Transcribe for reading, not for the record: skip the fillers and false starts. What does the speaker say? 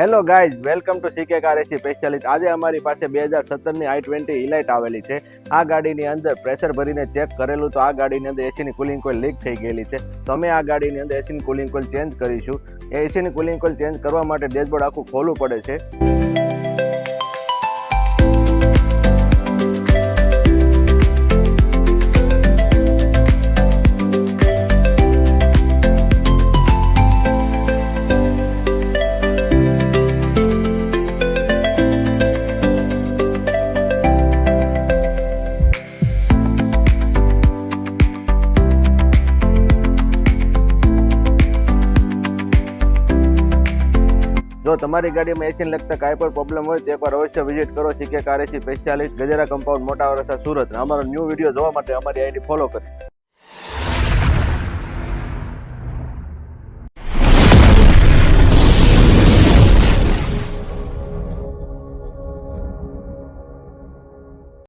Hello guys, welcome to CK car AC specialist. આજે અમારી પાસે 2017ની i20 ઇલાઇટ આવેલી છે. આ ગાડીની અંદર પ્રેશર ભરીને ચેક કરેલું તો આ ગાડીની અંદર એસીની કુલિંગ કોઇલ લીક થઈ ગયેલી છે. તો અમે આ ગાડીની અંદર એસીની કુલિંગ કોઇલ ચેન્જ કરીશું. એ એસીની કુલિંગ કોઇલ ચેન્જ કરવા માટે ડેશબોર્ડ આખું ખોલવું પડે છે. જો તમારી ગાડીમાં એસીને લગતા કાંઈ પણ પ્રોબ્લેમ હોય તો એકવાર અવશ્ય વિઝિટ કરો સીકે કાર એસી સ્પેશિયાલિસ્ટ, ગજેરા કમ્પાઉન્ડ, મોટા વરસા, સુરત. અમારો ન્યૂ વિડીયો જોવા માટે અમારી આઈડી ફોલો કરો.